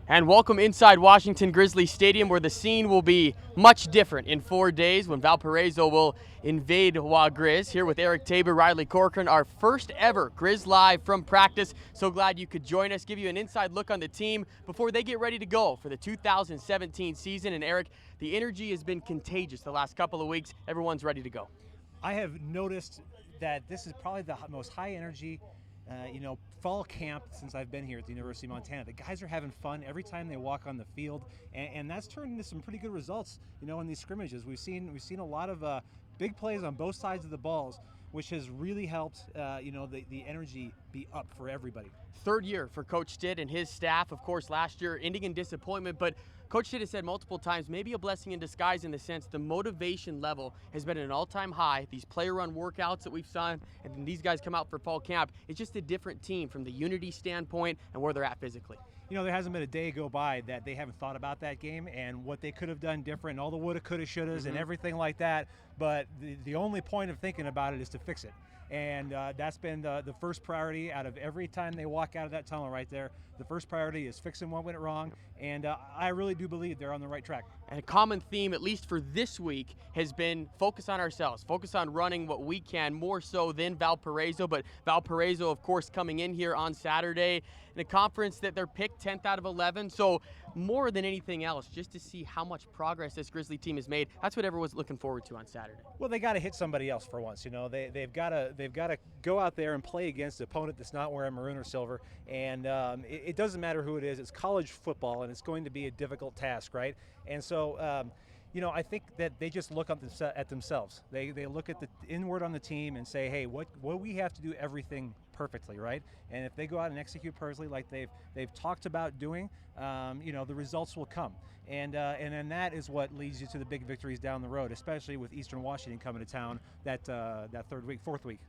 And welcome inside Washington Grizzly Stadium, where the scene will be much different in 4 days when Valparaiso will invade Griz. Here with Eric Tabor, Riley Corcoran, our first ever Griz Live from practice. So glad you could join us, give you an inside look on the team before they get ready to go for the 2017 season. And Eric, the energy has been contagious the last couple of weeks. Everyone's ready to go. I have noticed that this is probably the most high energy fall camp since I've been here at the University of Montana. The guys are having fun every time they walk on the field, and that's turned into some pretty good results. In these scrimmages, we've seen a lot of big plays on both sides of the balls, which has really helped the energy be up for everybody. Third year for Coach Stitt and his staff. Of course, last year ending in disappointment, but Coach Stitt has said multiple times, maybe a blessing in disguise in the sense the motivation level has been at an all-time high. These player-run workouts that we've seen, and then these guys come out for fall camp, it's just a different team from the unity standpoint and where they're at physically. There hasn't been a day go by that they haven't thought about that game and what they could have done different, all the woulda, coulda, shouldas, and everything like that. But the only point of thinking about it is to fix it. And that's been the first priority out of every time they walk out of that tunnel right there. The first priority is fixing what went wrong, and I really do believe they're on the right track. And a common theme, at least for this week, has been focus on ourselves, focus on running what we can more so than Valparaiso. But Valparaiso, of course, coming in here on Saturday in a conference that they're picked 10th out of 11. So more than anything else, just to see how much progress this Grizzly team has made, that's what everyone's looking forward to on Saturday. Well, they got to hit somebody else for once. They've got to go out there and play against an opponent that's not wearing maroon or silver. And it doesn't matter who it is. It's college football, and it's going to be a difficult task, right? And so, I think that they just look at themselves. They look at the inward on the team and say, hey, what we have to do everything perfectly, right? And if they go out and execute perfectly like they've talked about doing, the results will come. And then that is what leads you to the big victories down the road, especially with Eastern Washington coming to town that fourth week.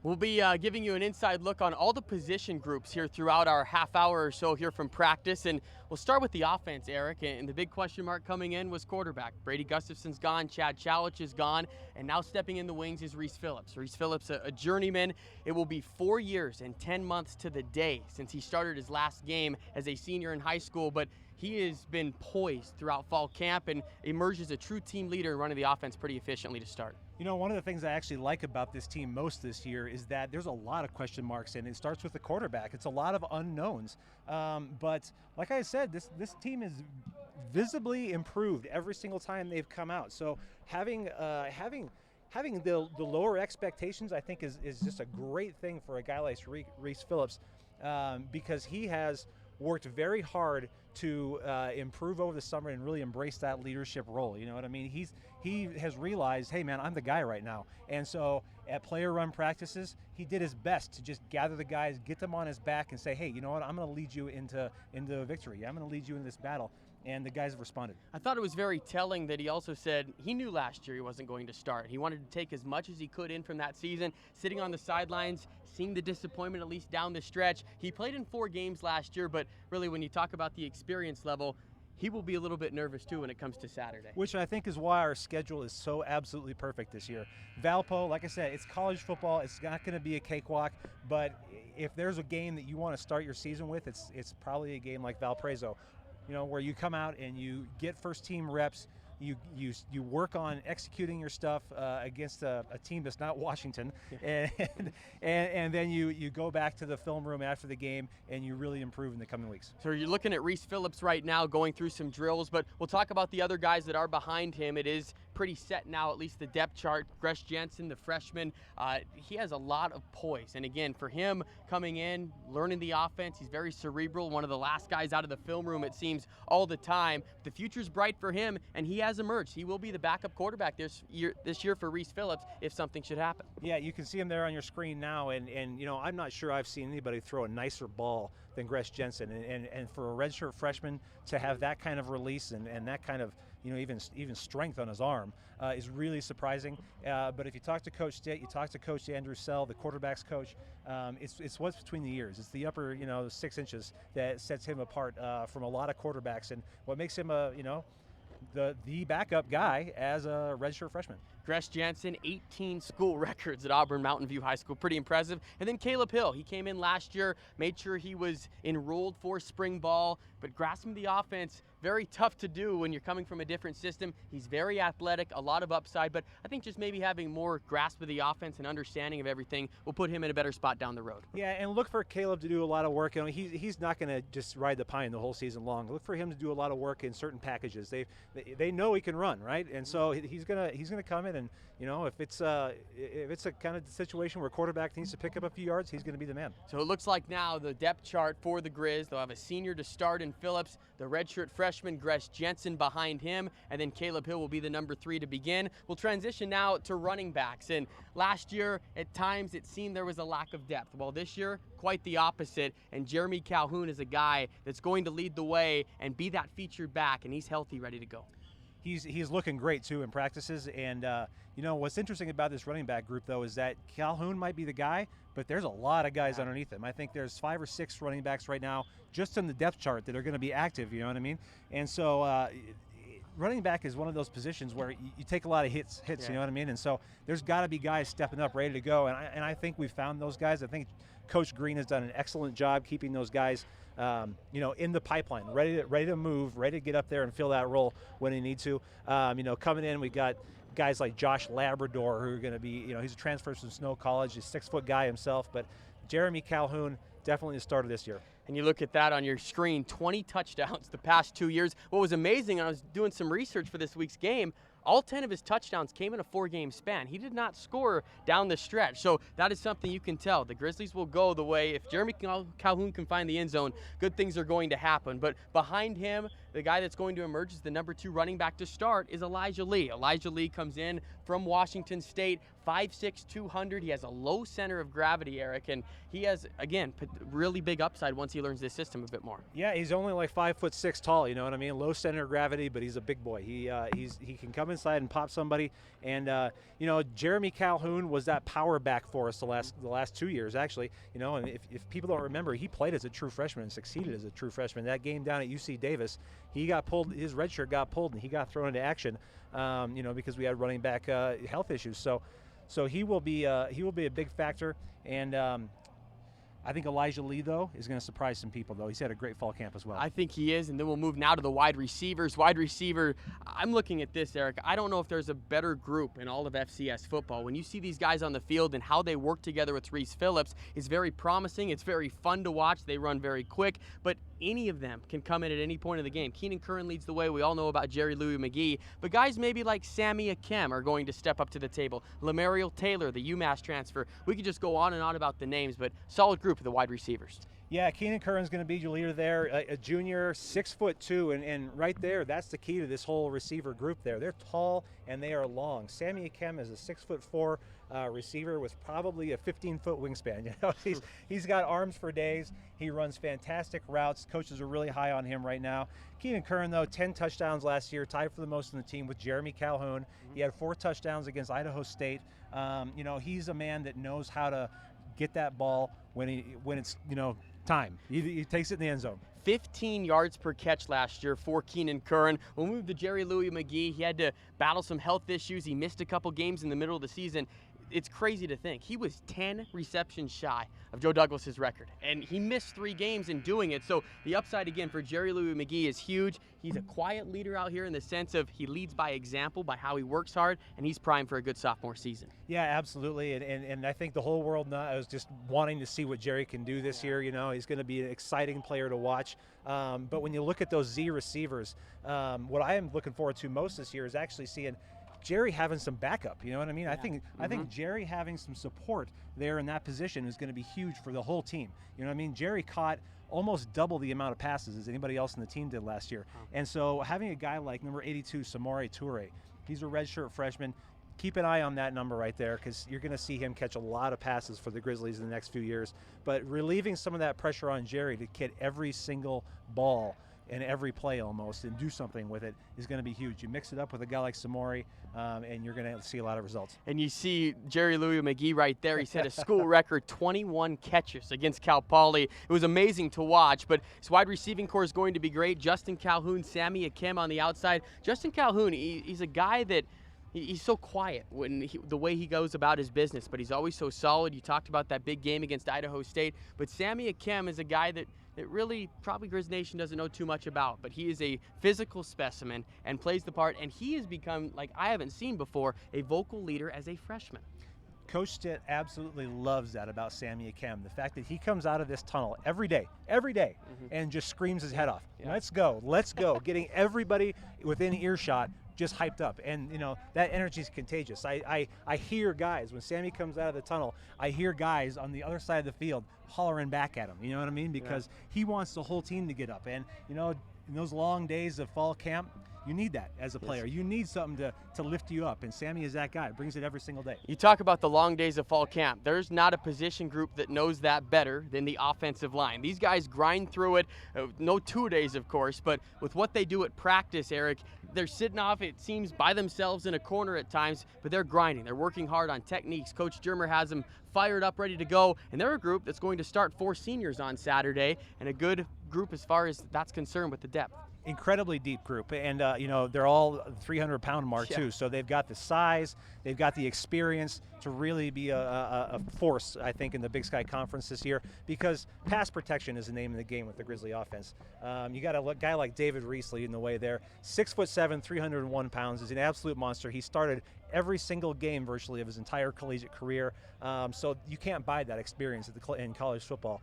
We'll be giving you an inside look on all the position groups here throughout our half hour or so here from practice. And we'll start with the offense, Eric. And the big question mark coming in was quarterback. Brady Gustafson's gone, Chad Chalich is gone, and now stepping in the wings is Reese Phillips. Reese Phillips, a journeyman. It will be 4 years and 10 months to the day since he started his last game as a senior in high school, but he has been poised throughout fall camp and emerged as a true team leader and running the offense pretty efficiently to start. One of the things I actually like about this team most this year is that there's a lot of question marks, and it starts with the quarterback. It's a lot of unknowns. But like I said, this team is visibly improved every single time they've come out. So having the lower expectations, I think, is just a great thing for a guy like Reese Phillips, because he has worked very hard to improve over the summer and really embrace that leadership role. You know what I mean? He has realized, hey man, I'm the guy right now. And so at player run practices, he did his best to just gather the guys, get them on his back, and say, hey, you know what? I'm going to lead you into victory. I'm going to lead you into this battle. And the guys have responded. I thought it was very telling that he also said he knew last year he wasn't going to start. He wanted to take as much as he could in from that season, sitting on the sidelines, seeing the disappointment at least down the stretch. He played in 4 games last year, but really when you talk about the experience level, he will be a little bit nervous too when it comes to Saturday. Which I think is why our schedule is so absolutely perfect this year. Valpo, like I said, it's college football. It's not going to be a cakewalk, but if there's a game that you want to start your season with, it's probably a game like Valparaiso. Where you come out and you get first team reps, you work on executing your stuff against a team that's not Washington, and then you go back to the film room after the game and you really improve in the coming weeks. So you're looking at Reese Phillips right now going through some drills, but we'll talk about the other guys that are behind him. It is pretty set now, at least the depth chart. Gresh Jensen, the freshman, he has a lot of poise. And again, for him coming in, learning the offense, he's very cerebral, one of the last guys out of the film room, it seems, all the time. The future's bright for him, and he has emerged. He will be the backup quarterback this year for Reese Phillips if something should happen. Yeah, you can see him there on your screen now, and I'm not sure I've seen anybody throw a nicer ball than Gresh Jensen. And for a redshirt freshman to have that kind of release and that kind of even strength on his arm is really surprising. But if you talk to Coach Stitt, you talk to Coach Andrew Sell, the quarterback's coach, it's what's between the ears. It's the upper 6 inches that sets him apart from a lot of quarterbacks, and what makes him the backup guy as a redshirt freshman. Griz Jansen, 18 school records at Auburn Mountain View High School. Pretty impressive. And then Caleb Hill. He came in last year, made sure he was enrolled for spring ball, but grasping the offense, very tough to do when you're coming from a different system. He's very athletic, a lot of upside, but I think just maybe having more grasp of the offense and understanding of everything will put him in a better spot down the road. Yeah, and look for Caleb to do a lot of work. You know, he's not going to just ride the pine the whole season long. Look for him to do a lot of work in certain packages. They know he can run, right? And so he's gonna come in, and you know, if it's a kind of situation where quarterback needs to pick up a few yards, he's going to be the man. So it looks like now the depth chart for the Griz, they'll have a senior to start in Phillips, the redshirt freshman Griz Jansen behind him, and then Caleb Hill will be the number 3 to begin. We'll transition now to running backs, and last year at times it seemed there was a lack of depth. Well, this year quite the opposite, and Jeremy Calhoun is a guy that's going to lead the way and be that featured back, and he's healthy, ready to go. He's looking great too in practices, and you know what's interesting about this running back group though is that Calhoun might be the guy, but there's a lot of guys underneath him. I think there's 5 or 6 running backs right now just in the depth chart that are going to be active. You know what I mean? And so running back is one of those positions where you take a lot of hits. Yeah. You know what I mean? And so there's got to be guys stepping up, ready to go, and I think we've found those guys. I think Coach Green has done an excellent job keeping those guys, you know, in the pipeline, ready to move, ready to get up there and fill that role when they need to. You know, coming in, we got guys like Josh Labrador, who are going to be, you know, he's a transfer from Snow College, he's a 6-foot guy himself, but Jeremy Calhoun, definitely the starter this year. And you look at that on your screen, 20 touchdowns the past 2 years. What was amazing, I was doing some research for this week's game, all 10 of his touchdowns came in a 4-game span. He did not score down the stretch. So that is something you can tell. The Grizzlies will go the way, if Jeremy Calhoun can find the end zone, good things are going to happen. But behind him, the guy that's going to emerge as the number 2 running back to start is Elijah Lee. Elijah Lee comes in from Washington State, 5'6", 200. He has a low center of gravity, Eric, and he has, again, really big upside once he learns this system a bit more. Yeah, he's only like 5'6" tall, you know what I mean? Low center of gravity, but he's a big boy. He can come inside and pop somebody. And you know, Jeremy Calhoun was that power back for us the last 2 years, actually. You know, and if people don't remember, he played as a true freshman and succeeded as a true freshman. That game down at UC Davis, he got pulled. His red shirt got pulled, and he got thrown into action. You know, because we had running back health issues. So he will be a big factor, and I think Elijah Lee, though, is going to surprise some people, though. He's had a great fall camp as well. I think he is, and then we'll move now to the wide receivers. Wide receiver, I'm looking at this, Eric. I don't know if there's a better group in all of FCS football. When you see these guys on the field and how they work together with Reese Phillips, it's very promising. It's very fun to watch. They run very quick, but any of them can come in at any point of the game. Keenan Curran leads the way. We all know about Jerry Louis McGee, but guys maybe like Sammy Akem are going to step up to the table. Lamariel Taylor, the UMass transfer. We could just go on and on about the names, but solid group of the wide receivers. Yeah, Keenan Curran's going to be your leader there, a junior, 6'2", and right there, that's the key to this whole receiver group there. They're tall and they are long. Sammy Akem is a 6'4" receiver with probably a 15-foot wingspan. You know, he's got arms for days. He runs fantastic routes. Coaches are really high on him right now. Keenan Curran, though, 10 touchdowns last year, tied for the most in the team with Jeremy Calhoun. He had 4 touchdowns against Idaho State. You know, he's a man that knows how to get that ball when it's, you know, time. He takes it in the end zone. 15 yards per catch last year for Keenan Curran. When we moved to Jerry Louis McGee, he had to battle some health issues. He missed a couple games in the middle of the season. It's crazy to think. He was 10 receptions shy of Joe Douglas's record, and he missed 3 games in doing it. So the upside, again, for Jerry Louis McGee is huge. He's a quiet leader out here in the sense of he leads by example, by how he works hard, and he's primed for a good sophomore season. Yeah, absolutely, and I think the whole world now is just wanting to see what Jerry can do this year. You know, he's going to be an exciting player to watch. But when you look at those Z receivers, what I am looking forward to most this year is actually seeing Jerry having some backup, you know what I mean? Yeah. I think Jerry having some support there in that position is going to be huge for the whole team. You know what I mean? Jerry caught almost double the amount of passes as anybody else in the team did last year. And so having a guy like number 82, Samori Toure, he's a redshirt freshman. Keep an eye on that number right there, because you're going to see him catch a lot of passes for the Grizzlies in the next few years. But relieving some of that pressure on Jerry to get every single ball in every play almost and do something with it is going to be huge. You mix it up with a guy like Samori, and you're going to see a lot of results. And you see Jerry Louis McGee right there. He set a school record 21 catches against Cal Poly. It was amazing to watch, but his wide receiving core is going to be great. Justin Calhoun, Sammy Akem on the outside. Justin Calhoun, he's a guy that He's so quiet when the way he goes about his business, but he's always so solid. You talked about that big game against Idaho State, but Sammy Akem is a guy that really probably Griz Nation doesn't know too much about, but he is a physical specimen and plays the part, and he has become, like I haven't seen before, a vocal leader as a freshman. Coach Stitt absolutely loves that about Sammy Akem. The fact that he comes out of this tunnel every day, and just screams his head off. Yeah. Let's go, getting everybody within earshot just hyped up. And that energy is contagious. I hear guys, when Sammy comes out of the tunnel, I hear guys on the other side of the field hollering back at him. You know what I mean? Because he wants the whole team to get up. And in those long days of fall camp, you need that as a player. You need something to lift you up, and Sammy is that guy. Brings it every single day. You talk about the long days of fall camp. There's not a position group that knows that better than the offensive line. These guys grind through it. No 2 days, of course, but with what they do at practice, Eric, they're sitting off, it seems, by themselves in a corner at times, but they're grinding. They're working hard on techniques. Coach Germer has them fired up, ready to go, and they're a group that's going to start 4 seniors on Saturday, and a good group as far as that's concerned with the depth. Incredibly deep group, and they're all 300-pound mark too, so they've got the size, they've got the experience to really be a force, I think, in the Big Sky Conference this year, because pass protection is the name of the game with the Grizzly offense. You got a guy like David Reese leading the way there, 6'7", 301 pounds, is an absolute monster. He started every single game virtually of his entire collegiate career, so you can't buy that experience in college football.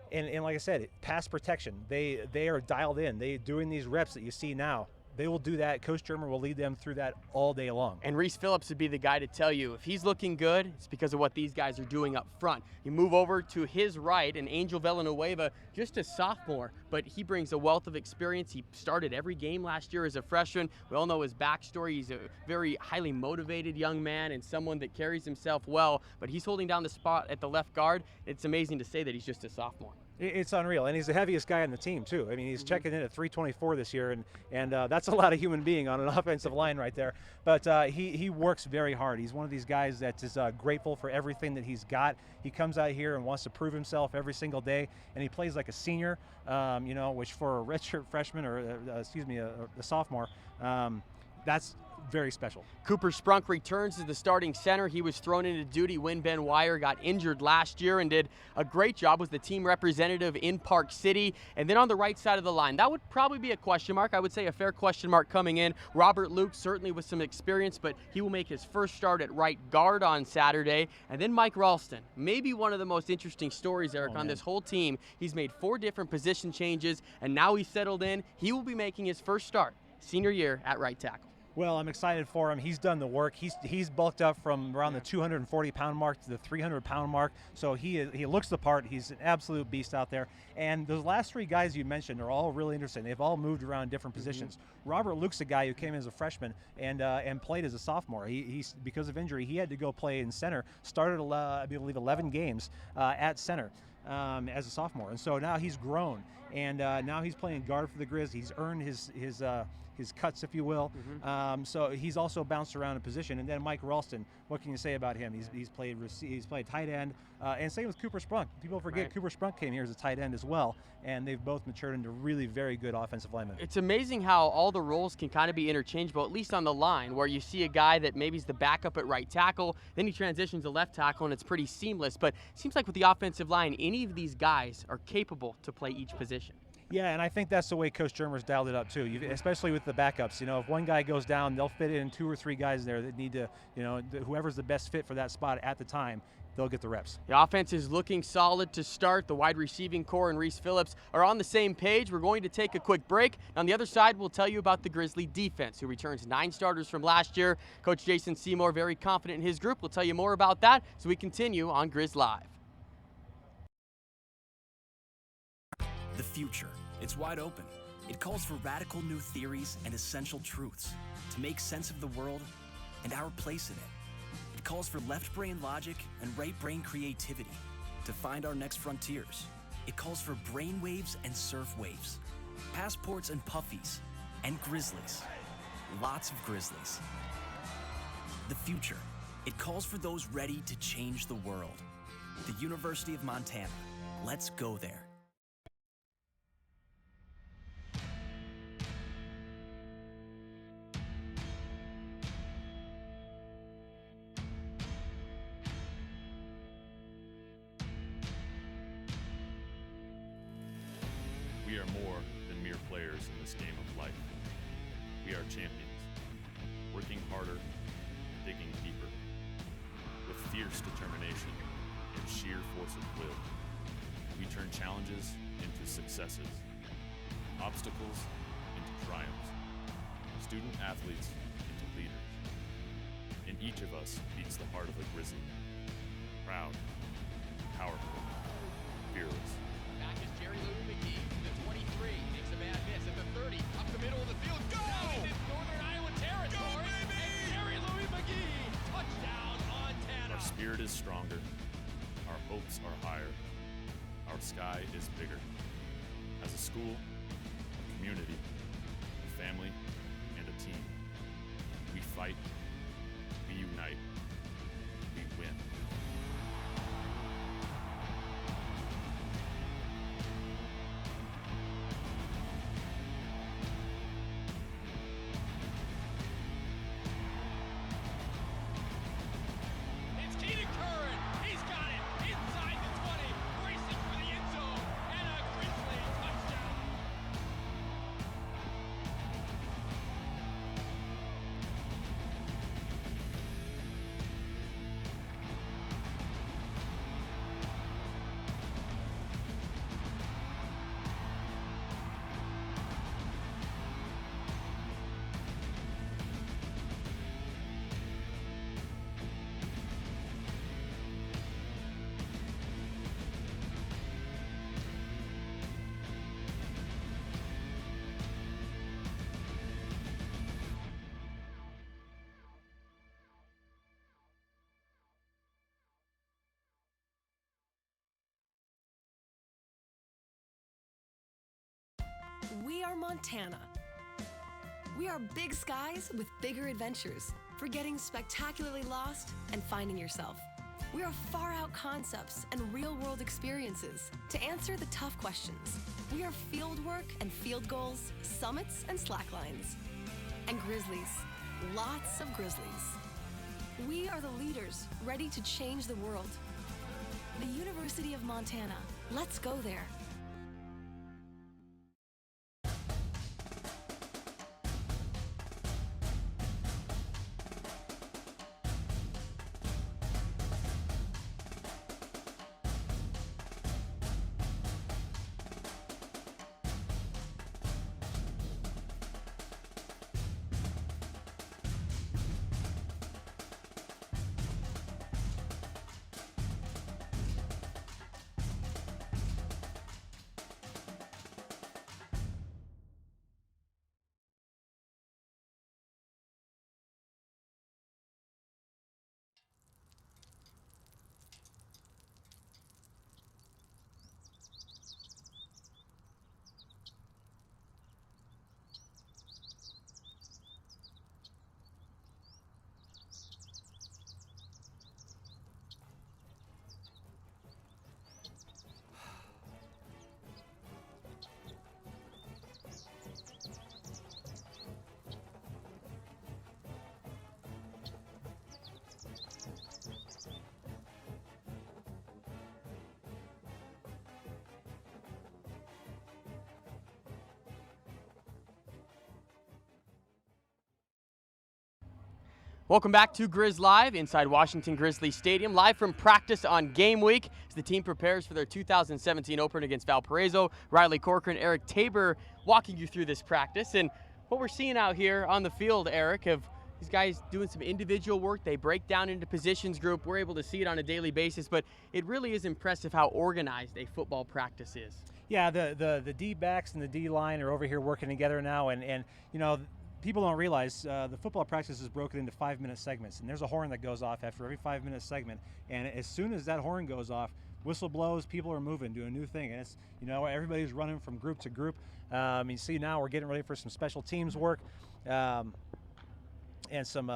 And like I said, pass protection, they are dialed in. They doing these reps that you see now. They will do that. Coach Germer will lead them through that all day long. And Reese Phillips would be the guy to tell you if he's looking good, it's because of what these guys are doing up front. You move over to his right, and Angel Villanueva, just a sophomore, but he brings a wealth of experience. He started every game last year as a freshman. We all know his backstory. He's a very highly motivated young man and someone that carries himself well, but he's holding down the spot at the left guard. It's amazing to say that he's just a sophomore. It's unreal, and he's the heaviest guy on the team too. I mean, he's checking in at 324 this year, and that's a lot of human being on an offensive line right there. But he works very hard. He's one of these guys that is grateful for everything that he's got. He comes out here and wants to prove himself every single day, and he plays like a senior, which for a redshirt freshman or a sophomore, that's very special. Cooper Sprunk returns as the starting center. He was thrown into duty when Ben Wire got injured last year and did a great job, was the team representative in Park City. And then on the right side of the line, that would probably be a question mark. I would say a fair question mark coming in. Robert Luke, certainly with some experience, but he will make his first start at right guard on Saturday. And then Mike Ralston, maybe one of the most interesting stories, Eric, on this whole team. He's made 4 different position changes, and now he's settled in. He will be making his first start senior year at right tackle. Well, I'm excited for him. He's done the work. He's bulked up from around the 240-pound mark to the 300-pound mark. So he looks the part. He's an absolute beast out there. And those last 3 guys you mentioned are all really interesting. They've all moved around different positions. Robert Luke's a guy who came in as a freshman and played as a sophomore. He's because of injury, he had to go play in center. Started, I believe, 11 games at center as a sophomore. And so now he's grown, and now he's playing guard for the Griz. He's earned his cuts, if you will. So he's also bounced around in position. And then Mike Ralston, what can you say about him? He's played tight end, and same with Cooper Sprunk. People forget Cooper Sprunk came here as a tight end as well, and they've both matured into really very good offensive linemen. It's amazing how all the roles can kind of be interchangeable, at least on the line, where you see a guy that maybe is the backup at right tackle, then he transitions to left tackle, and it's pretty seamless. But it seems like with the offensive line, any of these guys are capable to play each position. Yeah, and I think that's the way Coach Germer's dialed it up too, especially with the backups. If one guy goes down, they'll fit in 2 or 3 guys there that need to, whoever's the best fit for that spot at the time, they'll get the reps. The offense is looking solid to start. The wide receiving core and Reese Phillips are on the same page. We're going to take a quick break. On the other side, we'll tell you about the Grizzly defense, who returns 9 starters from last year. Coach Jason Seymour, very confident in his group. We'll tell you more about that as we continue on Griz Live. The future. It's wide open. It calls for radical new theories and essential truths to make sense of the world and our place in it. It calls for left brain logic and right brain creativity to find our next frontiers. It calls for brain waves and surf waves, passports and puffies, and grizzlies. Lots of grizzlies. The future. It calls for those ready to change the world. The University of Montana. Let's go there. We are more than mere players in this game of life. We are champions, working harder, digging deeper, with fierce determination and sheer force of will. We turn challenges into successes, obstacles into triumphs, student athletes into leaders. And each of us beats the heart of a Grizzly. Proud, powerful, fearless. Back is Jerry Lou McGee to the 23. Makes a bad miss at the 30. Up the middle of the field. Go! Down into Northern Iowa territory. Go, baby! And Jerry Lou McGee. Touchdown, Montana. Our spirit is stronger. Our hopes are higher. Our sky is bigger. As a school, a community, a family, and a team, we fight, we unite, we win. It's Keenan Curran. He's got it inside the 20. Racing for the end zone. And a Grizzly touchdown. We are Montana. We are big skies with bigger adventures for getting spectacularly lost and finding yourself. We are far out concepts and real world experiences to answer the tough questions. We are field work and field goals, summits and slacklines. And Grizzlies, lots of Grizzlies. We are the leaders ready to change the world. The University of Montana. Let's go there. Welcome back to Griz Live inside Washington Grizzly Stadium, live from practice on game week as the team prepares for their 2017 opener against Valparaiso. Riley Corcoran, Eric Tabor walking you through this practice. And what we're seeing out here on the field, Eric, of these guys doing some individual work. They break down into positions group. We're able to see it on a daily basis, but it really is impressive how organized a football practice is. Yeah, the D-backs and the D-line are over here working together now, and you know, people don't realize the football practice is broken into 5-minute segments, and there's a horn that goes off after every 5-minute segment. And as soon as that horn goes off, whistle blows, people are moving, doing a new thing, and it's, you know, everybody's running from group to group. You see now we're getting ready for some special teams work and some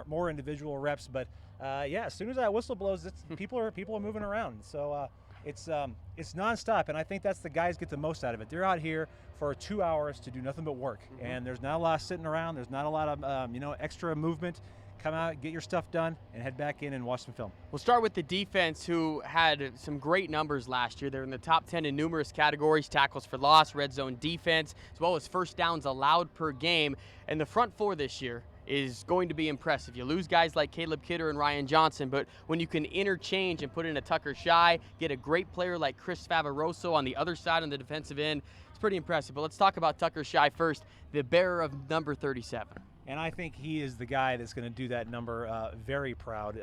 more individual reps. But yeah, as soon as that whistle blows, people are moving around. So it's nonstop, and I think that's the guys get the most out of it. They're out here for 2 hours to do nothing but work, and there's not a lot of sitting around. There's not a lot of extra movement. come out, get your stuff done, and head back in and watch some film. We'll start with the defense, who had some great numbers last year. They're in the top 10 in numerous categories: tackles for loss, red zone defense, as well as first downs allowed per game. And the front four this year is going to be impressive. You lose guys like Caleb Kidder and Ryan Johnson, but when you can interchange and put in a Tucker Shy, get a great player like Chris Favoroso on the other side on the defensive end, it's pretty impressive. But let's talk about Tucker Shy first, the bearer of number 37. And I think he is the guy that's going to do that number very proud.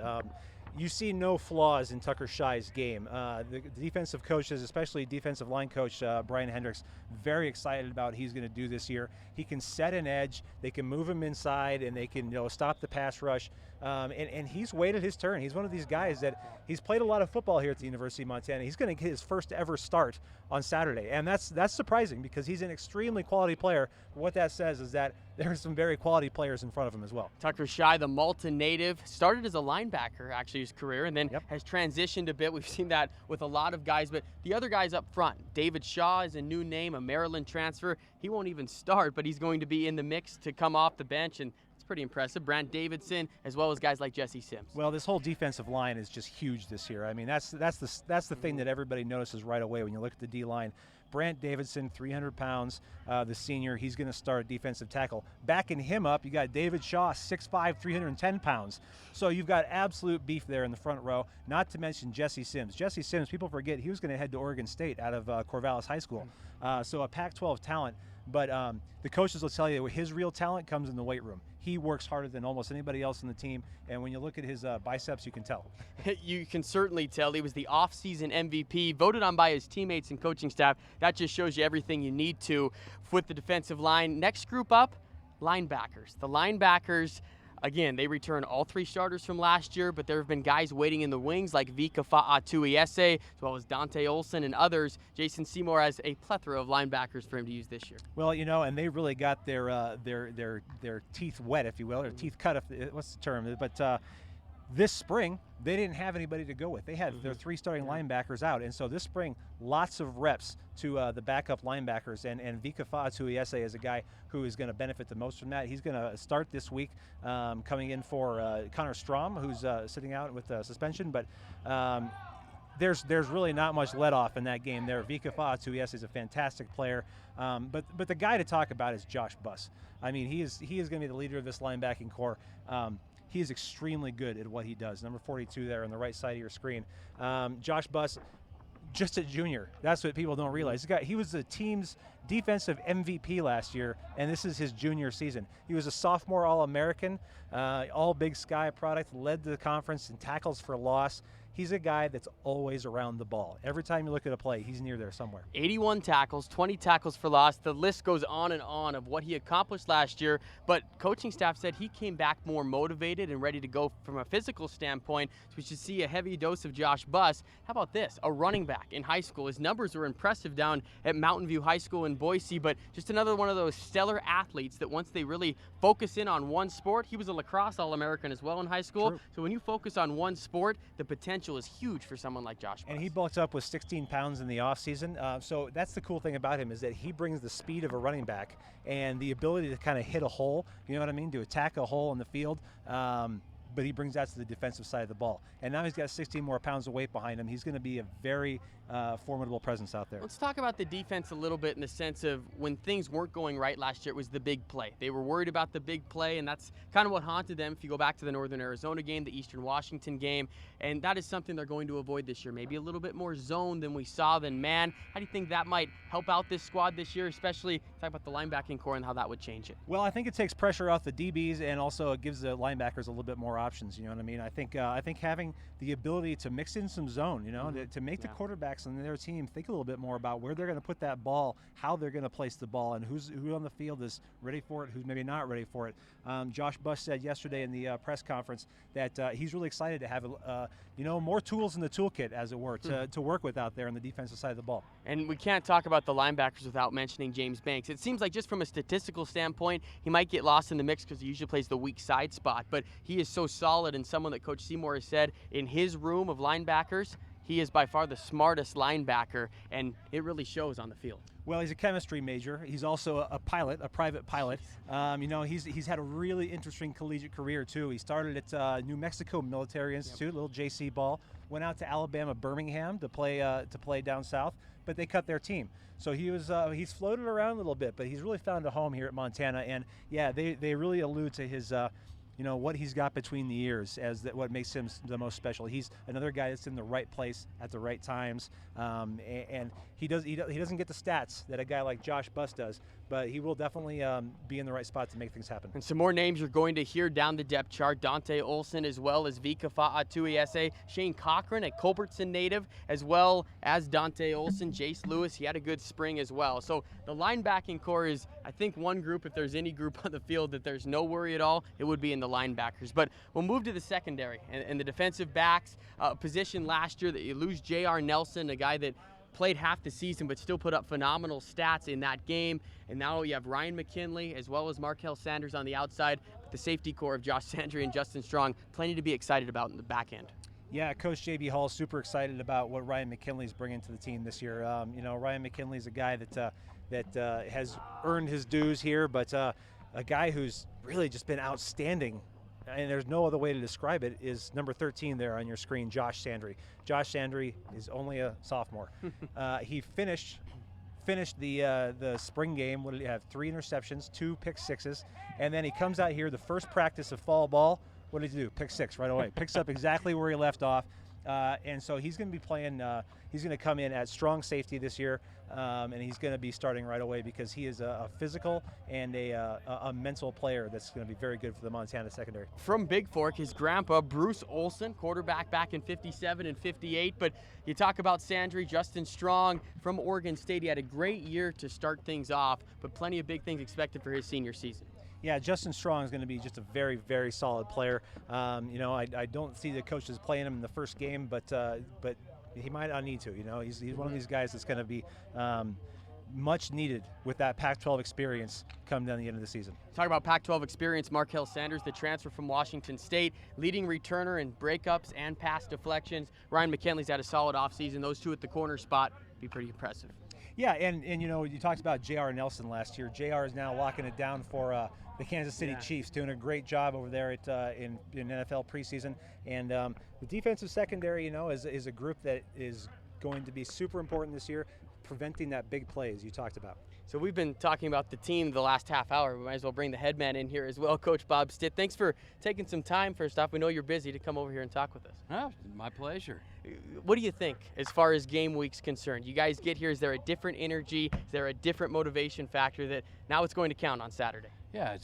You see no flaws in Tucker Shy's game. The defensive coaches, especially defensive line coach Brian Hendricks, very excited about what he's going to do this year. He can set an edge, they can move him inside, and they can stop the pass rush. And he's waited his turn. He's one of these guys that he's played a lot of football here at the University of Montana. He's going to get his first ever start on Saturday, and that's surprising because he's an extremely quality player. But what that says is that there are some very quality players in front of him as well. Tucker Shy, the Malta native, started as a linebacker actually his career, and then has transitioned a bit. We've seen that with a lot of guys, but the other guys up front, David Shaw is a new name, a Maryland transfer. He won't even start, but he's going to be in the mix to come off the bench, and it's pretty impressive. Brant Davidson, as well as guys like Jesse Sims. Well, this whole defensive line is just huge this year. I mean, that's the thing that everybody notices right away when you look at the D-line. Brant Davidson, 300 pounds, the senior, he's going to start defensive tackle. Backing him up, you got David Shaw, 6'5", 310 pounds. So you've got absolute beef there in the front row, not to mention Jesse Sims. Jesse Sims, people forget, he was going to head to Oregon State out of Corvallis High School. So a Pac-12 talent. But the coaches will tell you his real talent comes in the weight room. He works harder than almost anybody else on the team, and when you look at his biceps, you can tell. You can certainly tell. He was the off-season MVP, voted on by his teammates and coaching staff. That just shows you everything you need to with the defensive line. Next group up, linebackers. The linebackers, again, they return all three starters from last year, but there have been guys waiting in the wings like Vika Fa'atuiese, as well as Dante Olson and others. Jason Seymour has a plethora of linebackers for him to use this year. Well, and they really got their teeth wet, if you will, or teeth cut, what's the term? But this spring, they didn't have anybody to go with. They had their three starting linebackers out, and so this spring, lots of reps to the backup linebackers, and Vika Fa'atuiese is a guy who is going to benefit the most from that. He's going to start this week, coming in for Connor Strom, who's sitting out with suspension, but there's really not much let off in that game there. Vika Fa'atuiese is a fantastic player, but the guy to talk about is Josh Buss. I mean, he is going to be the leader of this linebacking core. He is extremely good at what he does. Number 42 there on the right side of your screen. Josh Buss, just a junior. That's what people don't realize. He was the team's defensive MVP last year, and this is his junior season. He was a sophomore All-American, all Big Sky product, led the conference in tackles for loss. He's a guy that's always around the ball. Every time you look at a play, he's near there somewhere. 81 tackles, 20 tackles for loss. The list goes on and on of what he accomplished last year, but coaching staff said he came back more motivated and ready to go from a physical standpoint, so we should see a heavy dose of Josh Buss. How about this? A running back in high school. His numbers were impressive down at Mountain View High School in Boise, but just another one of those stellar athletes that once they really focus in on one sport, he was a lacrosse All-American as well in high school. True. So when you focus on one sport, the potential is huge for someone like Josh Buss. And he bulked up with 16 pounds in the offseason. So that's the cool thing about him, is that he brings the speed of a running back and the ability to kind of hit a hole, you know what I mean, to attack a hole in the field. But he brings that to the defensive side of the ball. And now he's got 16 more pounds of weight behind him. He's going to be a very formidable presence out there. Let's talk about the defense a little bit in the sense of when things weren't going right last year, it was the big play. They were worried about the big play, and that's kind of what haunted them if you go back to the Northern Arizona game, the Eastern Washington game, and that is something they're going to avoid this year. Maybe a little bit more zone than we saw than man. How do you think that might help out this squad this year, especially talk about the linebacking core and how that would change it? Well, I think it takes pressure off the DBs, and also it gives the linebackers a little bit more options, you know what I mean? I think having the ability to mix in some zone, to make the quarterbacks on their team think a little bit more about where they're going to put that ball, how they're going to place the ball, and who on the field is ready for it, who's maybe not ready for it. Josh Buss said yesterday in the press conference that he's really excited to have more tools in the toolkit, as it were, to work with out there on the defensive side of the ball. And we can't talk about the linebackers without mentioning James Banks. It seems like just from a statistical standpoint, he might get lost in the mix because he usually plays the weak side spot, but he is so solid and someone that Coach Seymour has said in his room of linebackers, he is by far the smartest linebacker, and it really shows on the field. Well, he's a chemistry major. He's also a pilot, a private pilot. You know, he's had a really interesting collegiate career too. He started at New Mexico Military Institute, little JC ball. Went out to Alabama, Birmingham to play down south, but they cut their team. So he's floated around a little bit, but he's really found a home here at Montana. And yeah, they really allude to his you know, what he's got between the ears as what makes him the most special. He's another guy that's in the right place at the right times, and he doesn't get the stats that a guy like Josh Buss does, but he will definitely be in the right spot to make things happen. And some more names you're going to hear down the depth chart: Dante Olson, as well as Vika Fa'atuiese, Shane Corcoran, a Culbertson native, as well as Dante Olson, Jace Lewis. He had a good spring as well. So the linebacking core is, I think, one group, if there's any group on the field that there's no worry at all, it would be in the linebackers. But we'll move to the secondary and the defensive backs position last year. That you lose J.R. Nelson, a guy that played half the season but still put up phenomenal stats in that game. And now you have Ryan McKinley as well as Markel Sanders on the outside, with the safety core of Josh Sandry and Justin Strong. Plenty to be excited about in the back end. Yeah, Coach J.B. Hall is super excited about what Ryan McKinley's bringing to the team this year. You know, Ryan McKinley's a guy that has earned his dues here, but a guy who's really just been outstanding, and there's no other way to describe it, is number 13 there on your screen, Josh Sandry. Josh Sandry is only a sophomore. He finished the spring game. What did he have? 3 interceptions, 2 pick sixes, and then he comes out here the first practice of fall ball. What did he do? Pick 6 right away. Picks up exactly where he left off. And so he's going to be playing, he's going to come in at strong safety this year, and he's going to be starting right away because he is a physical and a mental player that's going to be very good for the Montana secondary. From Big Fork, his grandpa, Bruce Olson, quarterback back in 57 and 58. But you talk about Sandry, Justin Strong from Oregon State. He had a great year to start things off, but plenty of big things expected for his senior season. Yeah, Justin Strong is going to be just a very, very solid player. You know, I don't see the coaches playing him in the first game, but he might not need to. You know, he's one of these guys that's going to be much needed with that Pac-12 experience come down the end of the season. Talk about Pac-12 experience, Markel Sanders, the transfer from Washington State, leading returner in breakups and pass deflections. Ryan McKinley's had a solid offseason. Those two at the corner spot be pretty impressive. Yeah, and you know, you talked about J.R. Nelson last year. J.R. is now locking it down for the Kansas City Chiefs, doing a great job over there at in NFL preseason. And the defensive secondary, you know, is a group that is going to be super important this year, preventing that big play as you talked about. So we've been talking about the team the last half hour. We might as well bring the head man in here as well, Coach Bob Stitt. Thanks for taking some time, first off. We know you're busy, to come over here and talk with us. Oh, my pleasure. What do you think as far as game week's concerned? You guys get here, is there a different energy? Is there a different motivation factor that now it's going to count on Saturday? Yeah,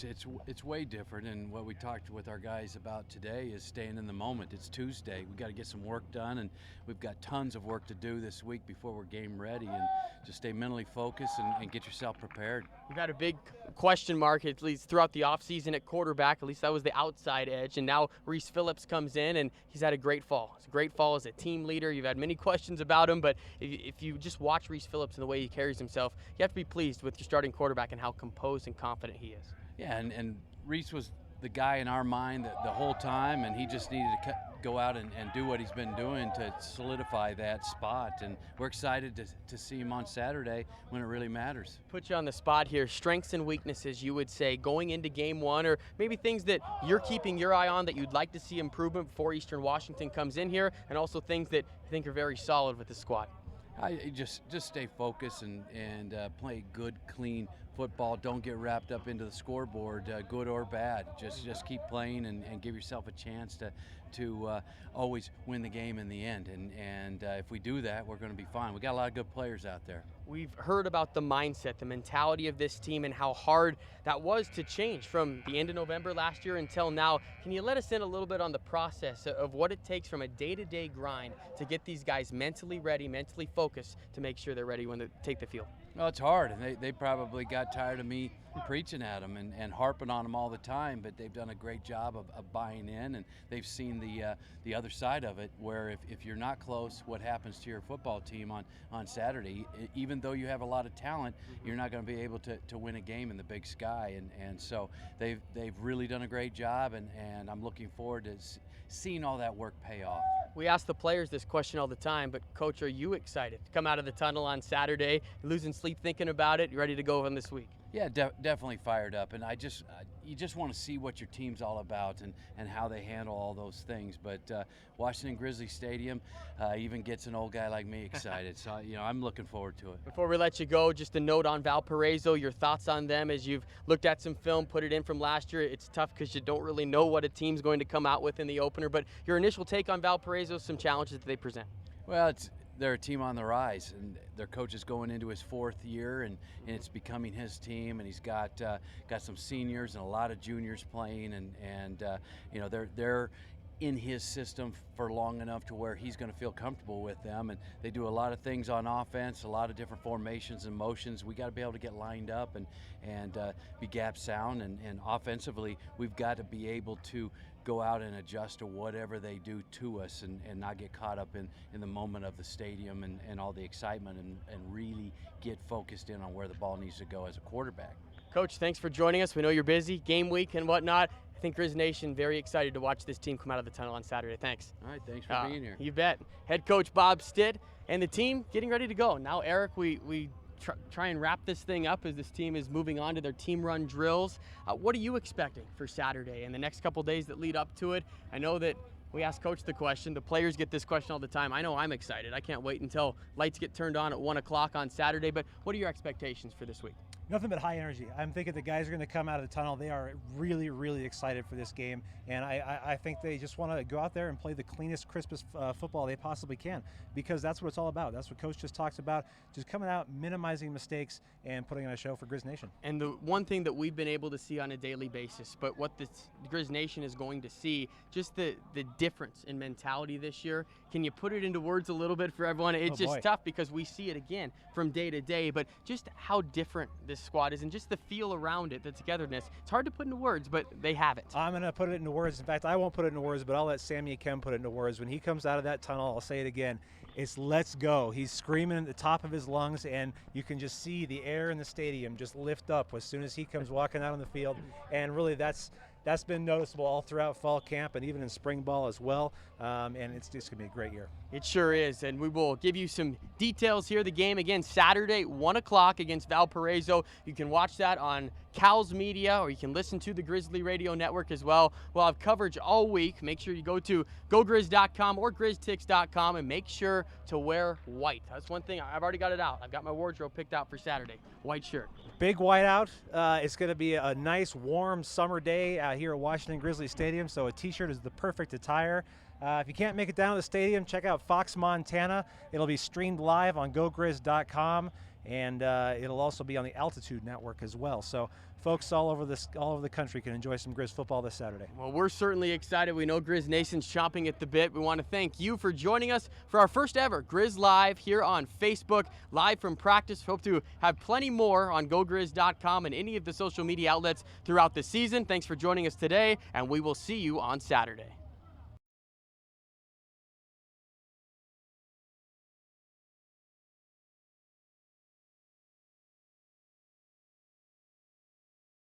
it's way different, and what we talked with our guys about today is staying in the moment. It's Tuesday. We got to get some work done, and we've got tons of work to do this week before we're game ready, and just stay mentally focused and get yourself prepared. You've had a big question mark, at least throughout the offseason at quarterback. At least that was the outside edge, and now Reese Phillips comes in, and he's had a great fall. It's a great fall as a team leader. You've had many questions about him, but if you just watch Reese Phillips and the way he carries himself, you have to be pleased with your starting quarterback and how composed and confident he is. Yeah, and Reese was the guy in our mind the whole time, and he just needed to go out and do what he's been doing to solidify that spot. And we're excited to see him on Saturday when it really matters. Put you on the spot here. Strengths and weaknesses, you would say, going into game one, or maybe things that you're keeping your eye on that you'd like to see improvement before Eastern Washington comes in here, and also things that you think are very solid with the squad. I just stay focused and play good, clean football. Don't get wrapped up into the scoreboard, good or bad. Just keep playing and give yourself a chance to always win the game in the end. And if we do that, we're going to be fine. We got a lot of good players out there. We've heard about the mindset, the mentality of this team, and how hard that was to change from the end of November last year until now. Can you let us in a little bit on the process of what it takes from a day-to-day grind to get these guys mentally ready, mentally focused to make sure they're ready when they take the field? Well, it's hard, and they probably got tired of me preaching at them and harping on them all the time, but they've done a great job of buying in, and they've seen the other side of it, where if you're not close, what happens to your football team on Saturday? Even though you have a lot of talent, you're not going to be able to win a game in the Big Sky, and so they've really done a great job, and I'm looking forward to seeing all that work pay off. We ask the players this question all the time, but Coach, are you excited to come out of the tunnel on Saturday? You're losing sleep thinking about it? You ready to go on this week? Yeah, definitely fired up, and you just want to see what your team's all about and how they handle all those things. But Washington Grizzly Stadium even gets an old guy like me excited. So I'm looking forward to it. Before we let you go, just a note on Valparaiso, your thoughts on them as you've looked at some film, put it in from last year. It's tough because you don't really know what a team's going to come out with in the opener, but your initial take on Valparaiso, some challenges that they present. Well, they're a team on the rise, and their coach is going into his 4th year, and it's becoming his team, and he's got some seniors and a lot of juniors playing, and they're in his system for long enough to where he's going to feel comfortable with them, and they do a lot of things on offense, a lot of different formations and motions. We got to be able to get lined up and be gap sound, and offensively we've got to be able to go out and adjust to whatever they do to us and not get caught up in the moment of the stadium and all the excitement and really get focused in on where the ball needs to go as a quarterback. Coach, thanks for joining us. We know you're busy, game week and whatnot. I think Griz Nation very excited to watch this team come out of the tunnel on Saturday. Thanks. All right, thanks for being here. You bet. Head coach Bob Stitt and the team getting ready to go. Now, Eric, we try and wrap this thing up as this team is moving on to their team run drills. What are you expecting for Saturday and the next couple days that lead up to it? I know that we ask Coach the question. The players get this question all the time. I know I'm excited. I can't wait until lights get turned on at 1 o'clock on Saturday, but what are your expectations for this week? Nothing but high energy. I'm thinking the guys are going to come out of the tunnel. They are really, really excited for this game, and I think they just want to go out there and play the cleanest, crispest football they possibly can, because that's what it's all about. That's what Coach just talks about, just coming out, minimizing mistakes, and putting on a show for Griz Nation. And the one thing that we've been able to see on a daily basis, but what the Griz Nation is going to see, just the difference in mentality this year. Can you put it into words a little bit for everyone? It's just tough because we see it again from day to day, but just how different this squad is and just the feel around it, the togetherness. It's hard to put into words, but they have it. I'm going to put it into words. In fact, I won't put it into words, but I'll let Sammy Kim put it into words. When he comes out of that tunnel, I'll say it again, it's let's go. He's screaming at the top of his lungs, and you can just see the air in the stadium just lift up as soon as he comes walking out on the field. And really that's been noticeable all throughout fall camp and even in spring ball as well, and it's just going to be a great year. It sure is, and we will give you some details here. The game, again, Saturday, 1 o'clock against Valparaiso. You can watch that on Cal's Media, or you can listen to the Grizzly Radio Network as well. We'll have coverage all week. Make sure you go to gogriz.com or griztix.com and make sure to wear white. That's one thing. I've already got it out. I've got my wardrobe picked out for Saturday. White shirt. Big white out. It's going to be a nice, warm summer day out here at Washington Grizzly Stadium, so a t-shirt is the perfect attire. If you can't make it down to the stadium, check out Fox Montana. It'll be streamed live on gogriz.com, and it'll also be on the Altitude Network as well. So folks all over the country can enjoy some Griz football this Saturday. Well, we're certainly excited. We know Griz Nation's chomping at the bit. We want to thank you for joining us for our first ever Griz Live here on Facebook, live from practice. Hope to have plenty more on gogriz.com and any of the social media outlets throughout the season. Thanks for joining us today, and we will see you on Saturday.